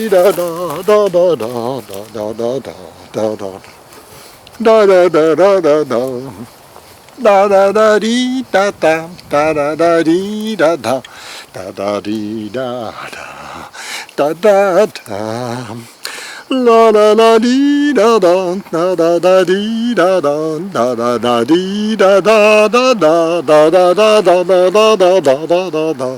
da da da da da da da da da da da da da da da da da di da da da da di da da da di da da da da la la la di da da da da di da da da di da da da da da da da da da da da da da.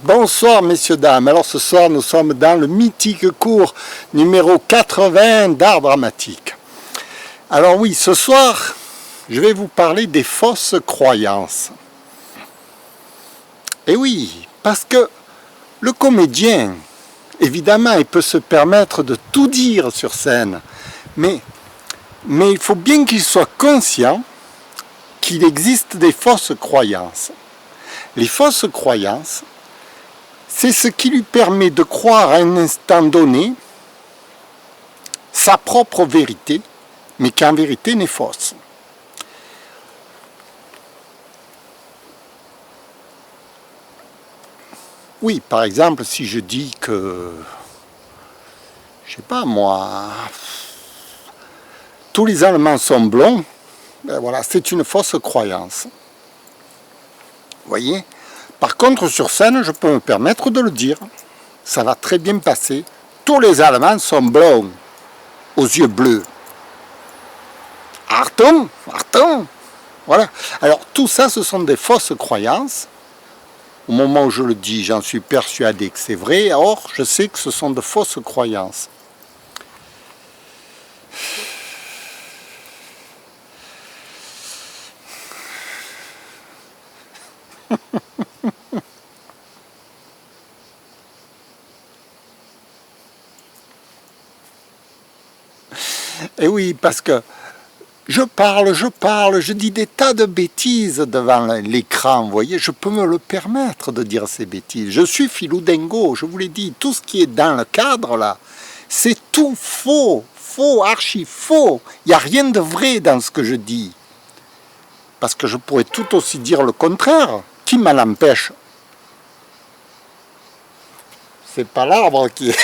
Bonsoir messieurs, dames. Alors ce soir nous sommes dans le mythique cours numéro 80 d'art dramatique. Alors oui, ce soir je vais vous parler des fausses croyances. Et oui, parce que le comédien, évidemment, il peut se permettre de tout dire sur scène, mais il faut bien qu'il soit conscient qu'il existe des fausses croyances. Les fausses croyances, c'est ce qui lui permet de croire à un instant donné sa propre vérité, mais qui en vérité n'est fausse. Oui, par exemple, si je dis que, je sais pas moi, tous les Allemands sont blonds, ben voilà, c'est une fausse croyance. Vous voyez ? Par contre, sur scène, je peux me permettre de le dire. Ça va très bien passer. Tous les Allemands sont blonds, aux yeux bleus. Achtung, Achtung. Voilà. Alors, tout ça, ce sont des fausses croyances. Au moment où je le dis, j'en suis persuadé que c'est vrai. Or, je sais que ce sont de fausses croyances. Et oui, parce que je parle, je dis des tas de bêtises devant l'écran, vous voyez, je peux me le permettre de dire ces bêtises. Je suis Philou Dingo, je vous l'ai dit, tout ce qui est dans le cadre là, c'est tout faux, faux, archi faux. Il n'y a rien de vrai dans ce que je dis. Parce que je pourrais tout aussi dire le contraire. Qui m'en empêche? C'est pas l'arbre qui est...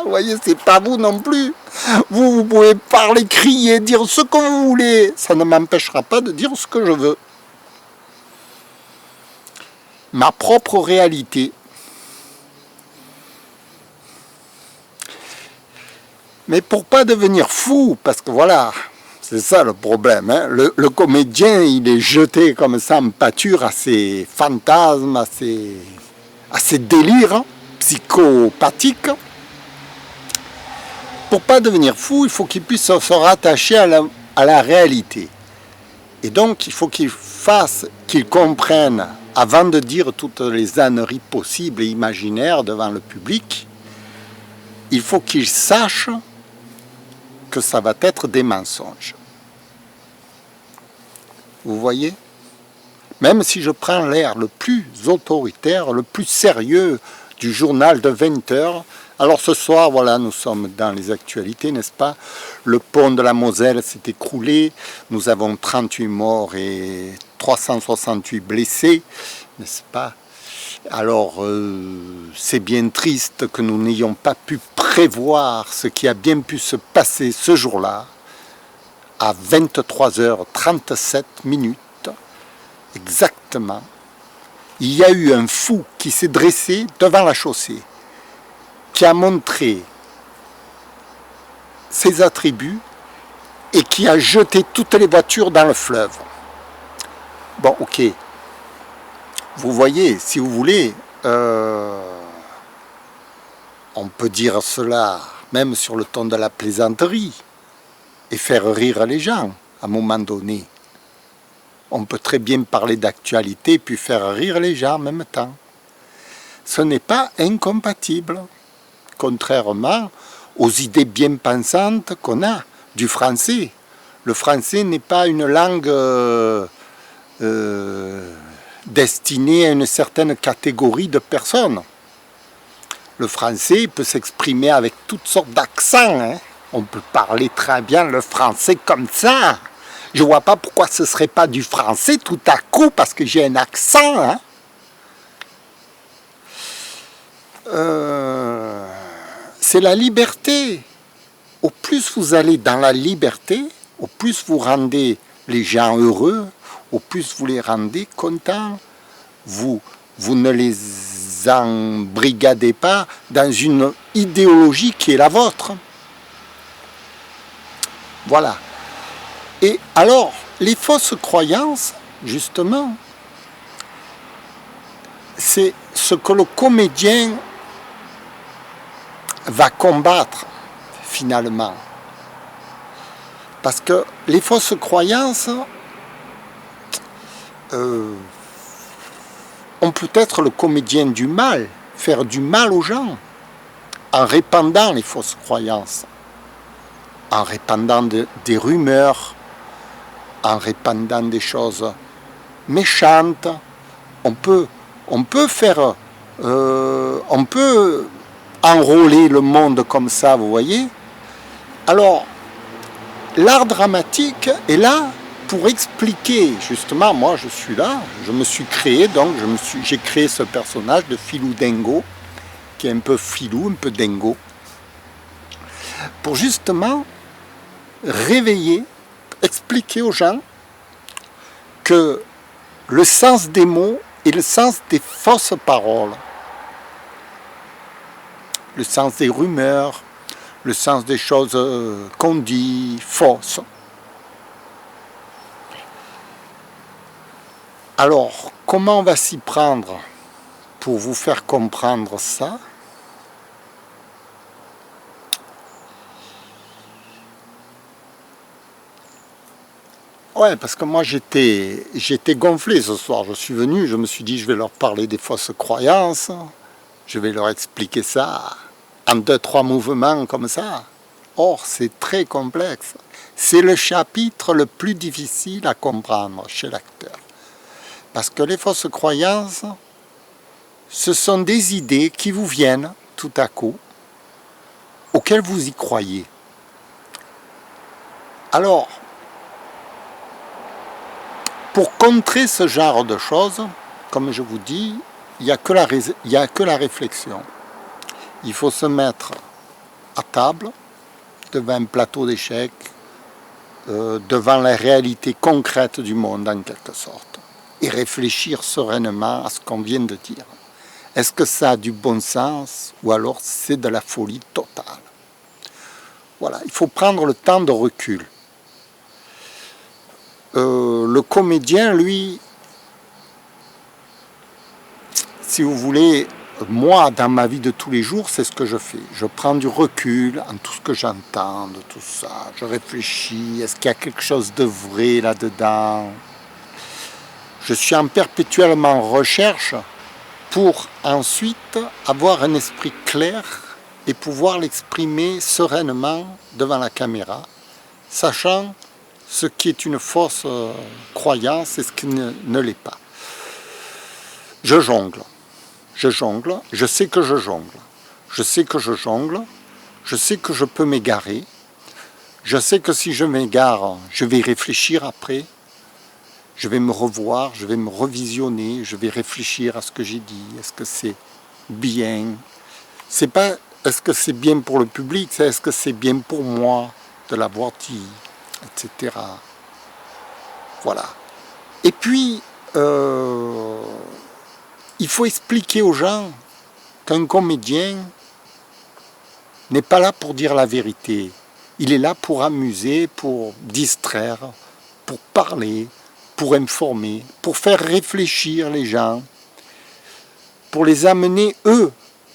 Vous voyez, c'est pas vous non plus. Vous pouvez parler, crier, dire ce que vous voulez. Ça ne m'empêchera pas de dire ce que je veux. Ma propre réalité. Mais pour pas devenir fou, parce que voilà, c'est ça le problème. Hein. Le comédien, il est jeté comme ça en pâture à ses fantasmes, à ses délires psychopathiques. Pour pas devenir fou, il faut qu'il puisse se rattacher à la réalité. Et donc, il faut qu'il comprenne, avant de dire toutes les âneries possibles et imaginaires devant le public, il faut qu'il sache que ça va être des mensonges. Vous voyez? Même si je prends l'air le plus autoritaire, le plus sérieux du journal de 20 heures, alors ce soir, voilà, nous sommes dans les actualités, n'est-ce pas? Le pont de la Moselle s'est écroulé, nous avons 38 morts et 368 blessés, n'est-ce pas? Alors, c'est bien triste que nous n'ayons pas pu prévoir ce qui a bien pu se passer ce jour-là, à 23h37 exactement. Il y a eu un fou qui s'est dressé devant la chaussée, qui a montré ses attributs et qui a jeté toutes les voitures dans le fleuve. Bon, ok. Vous voyez, si vous voulez, on peut dire cela même sur le ton de la plaisanterie et faire rire les gens à un moment donné. On peut très bien parler d'actualité puis faire rire les gens en même temps. Ce n'est pas incompatible, contrairement aux idées bien pensantes qu'on a du français. Le français n'est pas une langue destinée à une certaine catégorie de personnes. Le français peut s'exprimer avec toutes sortes d'accents, hein. On peut parler très bien le français comme ça. Je ne vois pas pourquoi ce ne serait pas du français tout à coup, parce que j'ai un accent. Hein. C'est la liberté. Au plus vous allez dans la liberté, au plus vous rendez les gens heureux, au plus vous les rendez contents. Vous ne les embrigadez pas dans une idéologie qui est la vôtre. Voilà. Et alors, les fausses croyances, justement, c'est ce que le comédien va combattre, finalement. Parce que les fausses croyances ont peut-être le comédien du mal, faire du mal aux gens, en répandant les fausses croyances, en répandant des rumeurs, en répandant des choses méchantes. On peut enrôler le monde comme ça, vous voyez. Alors, l'art dramatique est là pour expliquer, justement, moi je suis là, je me suis créé, donc j'ai créé ce personnage de Filou Dingo, qui est un peu filou, un peu dingo, pour justement réveiller, expliquer aux gens que le sens des mots et le sens des fausses paroles, le sens des rumeurs, le sens des choses qu'on dit fausses. Alors, comment on va s'y prendre pour vous faire comprendre ça ? Ouais, parce que moi j'étais gonflé ce soir. Je suis venu, je me suis dit je vais leur parler des fausses croyances, je vais leur expliquer ça en 2-3 mouvements comme ça. Or, c'est très complexe. C'est le chapitre le plus difficile à comprendre chez l'acteur. Parce que les fausses croyances, ce sont des idées qui vous viennent tout à coup, auxquelles vous y croyez. Alors, pour contrer ce genre de choses, comme je vous dis, il n'y a que la réflexion. Il faut se mettre à table, devant un plateau d'échecs, devant la réalité concrète du monde en quelque sorte, et réfléchir sereinement à ce qu'on vient de dire. Est-ce que ça a du bon sens ou alors c'est de la folie totale? Voilà, il faut prendre le temps de recul. Le comédien, lui, si vous voulez, moi, dans ma vie de tous les jours, c'est ce que je fais. Je prends du recul en tout ce que j'entends, de tout ça. Je réfléchis, est-ce qu'il y a quelque chose de vrai là-dedans? Je suis en perpétuellement recherche pour ensuite avoir un esprit clair et pouvoir l'exprimer sereinement devant la caméra, sachant ce qui est une fausse croyance et ce qui ne l'est pas. Je jongle, je sais que je jongle, je sais que je jongle, je sais que je peux m'égarer, je sais que si je m'égare, je vais réfléchir après, je vais me revoir, je vais me revisionner, je vais réfléchir à ce que j'ai dit, est-ce que c'est bien, c'est pas est-ce que c'est bien pour le public, c'est est-ce que c'est bien pour moi de l'avoir dit, etc. Voilà. Et puis, il faut expliquer aux gens qu'un comédien n'est pas là pour dire la vérité. Il est là pour amuser, pour distraire, pour parler, pour informer, pour faire réfléchir les gens, pour les amener, eux,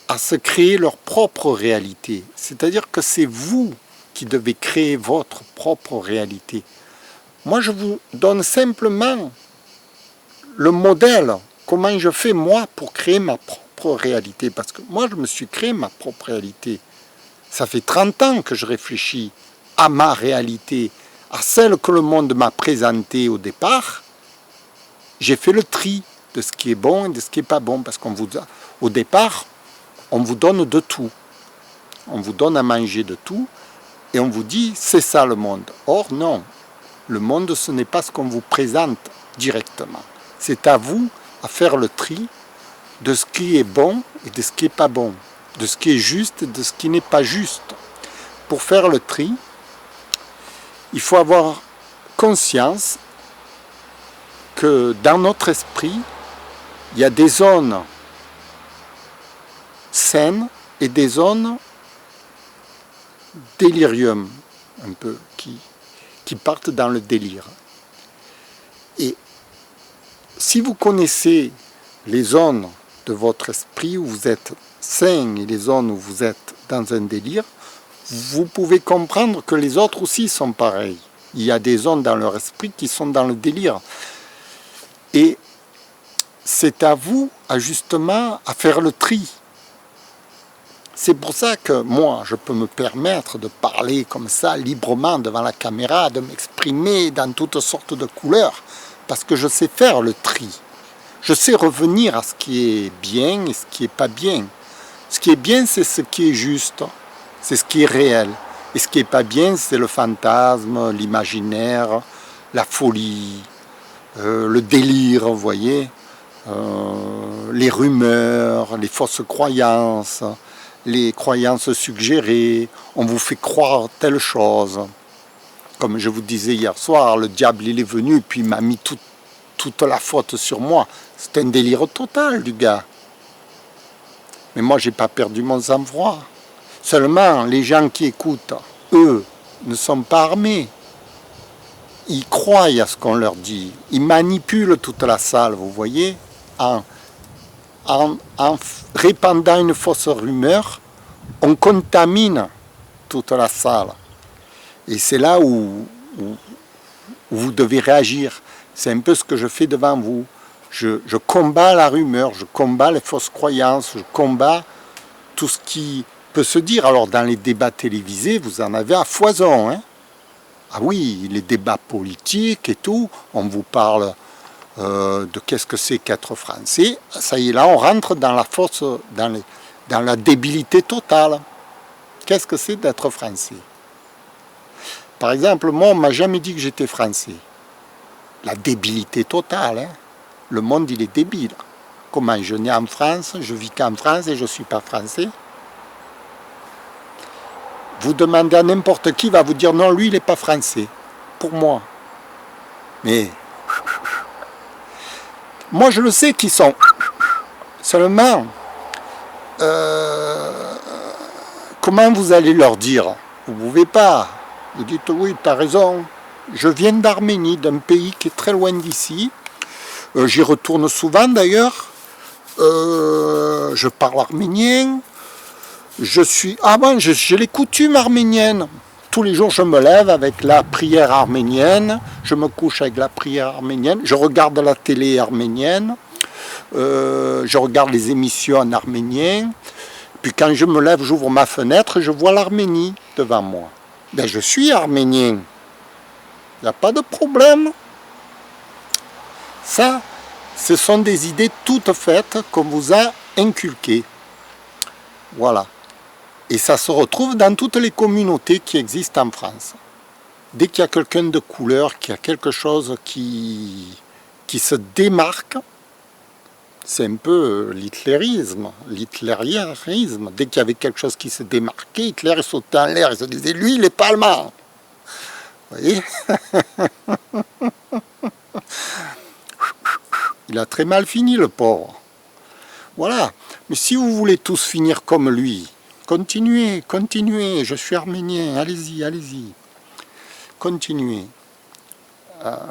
à se créer leur propre réalité. C'est-à-dire que c'est vous qui devez créer votre propre réalité. Moi, je vous donne simplement le modèle, comment je fais moi pour créer ma propre réalité. Parce que moi, je me suis créé ma propre réalité. Ça fait 30 ans que je réfléchis à ma réalité, à celle que le monde m'a présentée au départ. J'ai fait le tri de ce qui est bon et de ce qui n'est pas bon. Parce qu'au départ, on vous donne de tout. On vous donne à manger de tout. Et on vous dit, c'est ça le monde. Or, non. Le monde, ce n'est pas ce qu'on vous présente directement. C'est à vous à faire le tri de ce qui est bon et de ce qui n'est pas bon. De ce qui est juste et de ce qui n'est pas juste. Pour faire le tri, il faut avoir conscience que dans notre esprit, il y a des zones saines et des zones délirium, un peu, qui partent dans le délire. Et si vous connaissez les zones de votre esprit où vous êtes sain et les zones où vous êtes dans un délire, vous pouvez comprendre que les autres aussi sont pareils. Il y a des zones dans leur esprit qui sont dans le délire. Et c'est à vous, justement, à faire le tri. C'est pour ça que moi, je peux me permettre de parler comme ça, librement, devant la caméra, de m'exprimer dans toutes sortes de couleurs, parce que je sais faire le tri. Je sais revenir à ce qui est bien et ce qui n'est pas bien. Ce qui est bien, c'est ce qui est juste, c'est ce qui est réel. Et ce qui n'est pas bien, c'est le fantasme, l'imaginaire, la folie, le délire, vous voyez, les rumeurs, les fausses croyances, les croyances suggérées, on vous fait croire telle chose. Comme je vous disais hier soir, le diable il est venu et puis il m'a mis toute la faute sur moi. C'est un délire total du gars. Mais moi j'ai pas perdu mon sang-froid. Seulement les gens qui écoutent, eux, ne sont pas armés. Ils croient à ce qu'on leur dit. Ils manipulent toute la salle, vous voyez, en répandant une fausse rumeur, on contamine toute la salle. Et c'est là où vous devez réagir. C'est un peu ce que je fais devant vous. Je combats la rumeur, je combats les fausses croyances, je combats tout ce qui peut se dire. Alors dans les débats télévisés, vous en avez à foison. Hein. Ah oui, les débats politiques et tout, on vous parle de qu'est-ce que c'est qu'être français. Ça y est, là on rentre dans la force, dans la débilité totale. Qu'est-ce que c'est d'être français? Par exemple, moi on m'a jamais dit que j'étais français. La débilité totale, hein. Le monde il est débile. Comment je nais en France, je vis qu'en France et je ne suis pas français? Vous demandez à n'importe qui, va vous dire non, lui il n'est pas français. Pour moi. Mais moi je le sais qu'ils sont. Seulement, comment vous allez leur dire? Vous ne pouvez pas. Vous dites oui, tu as raison. Je viens d'Arménie, d'un pays qui est très loin d'ici. J'y retourne souvent d'ailleurs. Je parle arménien. J'ai les coutumes arméniennes. Tous les jours, je me lève avec la prière arménienne. Je me couche avec la prière arménienne. Je regarde la télé arménienne. Je regarde les émissions en arménien. Puis quand je me lève, j'ouvre ma fenêtre, je vois l'Arménie devant moi. Ben, je suis arménien. Il n'y a pas de problème. Ça, ce sont des idées toutes faites qu'on vous a inculquées. Voilà. Et ça se retrouve dans toutes les communautés qui existent en France. Dès qu'il y a quelqu'un de couleur, qu'il y a quelque chose qui se démarque, c'est un peu l'hitlérisme. Dès qu'il y avait quelque chose qui se démarquait, Hitler il sautait en l'air, il se disait, lui, il n'est pas allemand. Vous voyez? Il a très mal fini, le pauvre. Voilà. Mais si vous voulez tous finir comme lui, continuez, continuez. Je suis arménien, allez-y, allez-y. Continuez.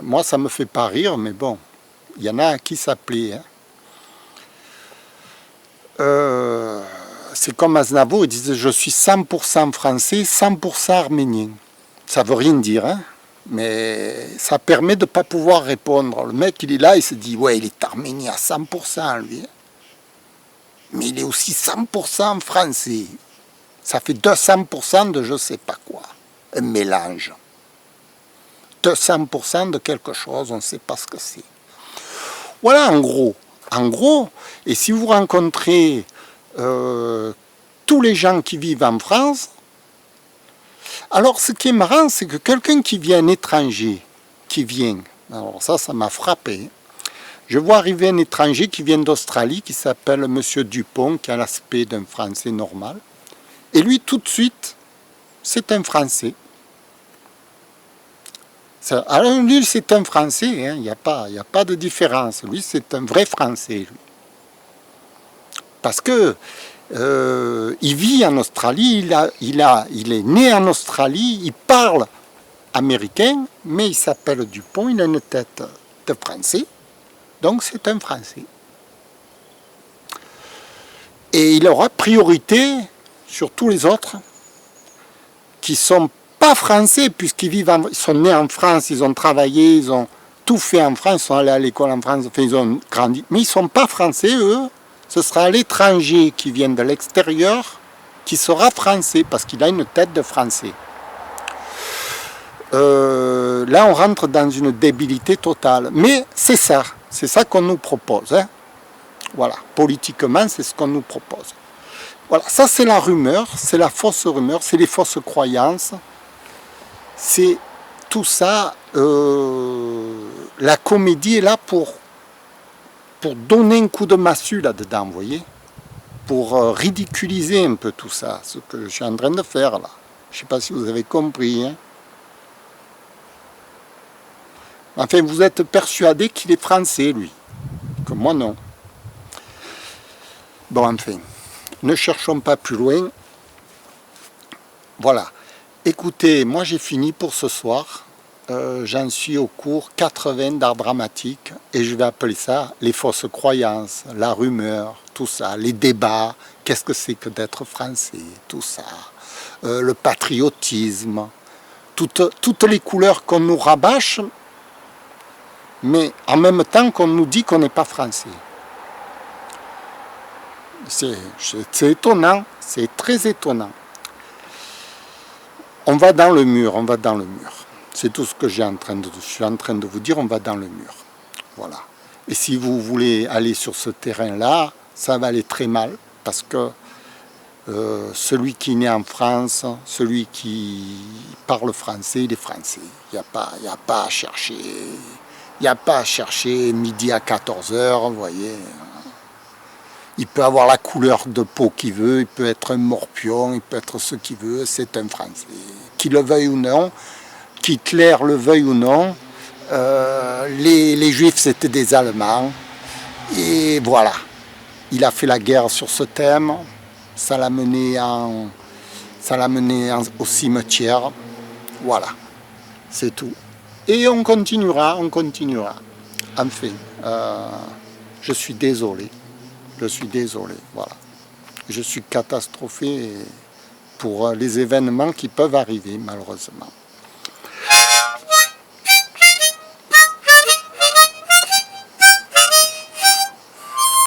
Moi, ça me fait pas rire, mais bon, il y en a à qui ça plaît. Hein. C'est comme Aznavour, ils disent je suis 100% français, 100% arménien. Ça veut rien dire, hein, mais ça permet de ne pas pouvoir répondre. Le mec, il est là, il se dit ouais, il est arménien à 100%, lui. Hein. Mais il est aussi 100% français. Ça fait 200% de je sais pas quoi. Un mélange. 200% de quelque chose, on ne sait pas ce que c'est. Voilà, en gros. En gros, et si vous rencontrez tous les gens qui vivent en France, alors ce qui est marrant, c'est que quelqu'un qui vient, un étranger, qui vient, alors ça m'a frappé, je vois arriver un étranger qui vient d'Australie, qui s'appelle Monsieur Dupont, qui a l'aspect d'un Français normal, et lui, tout de suite, c'est un Français. Alors lui, c'est un Français, hein, il n'y a pas de différence. Lui, c'est un vrai Français, lui. Parce que il vit en Australie, il est né en Australie, il parle américain, mais il s'appelle Dupont, il a une tête de Français, donc c'est un Français. Et il aura priorité sur tous les autres qui sont pas français, puisqu'ils ils sont nés en France, ils ont travaillé, ils ont tout fait en France, ils sont allés à l'école en France, enfin, ils ont grandi, mais ils ne sont pas français, eux. Ce sera l'étranger qui vient de l'extérieur qui sera français, parce qu'il a une tête de français. Là, on rentre dans une débilité totale. Mais c'est ça qu'on nous propose. Hein. Voilà, politiquement, c'est ce qu'on nous propose. Voilà, ça c'est la rumeur, c'est la fausse rumeur, c'est les fausses croyances. C'est tout ça, la comédie est là pour donner un coup de massue là-dedans, vous voyez, pour ridiculiser un peu tout ça, ce que je suis en train de faire là. Je ne sais pas si vous avez compris. Hein. Enfin, vous êtes persuadé qu'il est français, lui, que moi non. Bon, enfin, ne cherchons pas plus loin. Voilà. Écoutez, moi j'ai fini pour ce soir. J'en suis au cours 80 d'art dramatique et je vais appeler ça les fausses croyances, la rumeur, tout ça, les débats, qu'est-ce que c'est que d'être français, tout ça, le patriotisme, toutes les couleurs qu'on nous rabâche, mais en même temps qu'on nous dit qu'on n'est pas français. C'est étonnant, c'est très étonnant. On va dans le mur, on va dans le mur. C'est tout ce que je suis en train de vous dire, on va dans le mur. Voilà. Et si vous voulez aller sur ce terrain-là, ça va aller très mal, parce que celui qui est né en France, celui qui parle français, il est français. Il n'y a pas à chercher. Il n'y a pas à chercher midi à 14h, vous voyez. Il peut avoir la couleur de peau qu'il veut, il peut être un morpion, il peut être ce qu'il veut, c'est un Français. Qu'il le veuille ou non, qu'Hitler le veuille ou non, les Juifs c'était des Allemands. Et voilà, il a fait la guerre sur ce thème, ça l'a mené au cimetière. Voilà, c'est tout. Et on continuera, on continuera. Enfin, je suis désolé. Je suis désolé, voilà. Je suis catastrophé pour les événements qui peuvent arriver, malheureusement.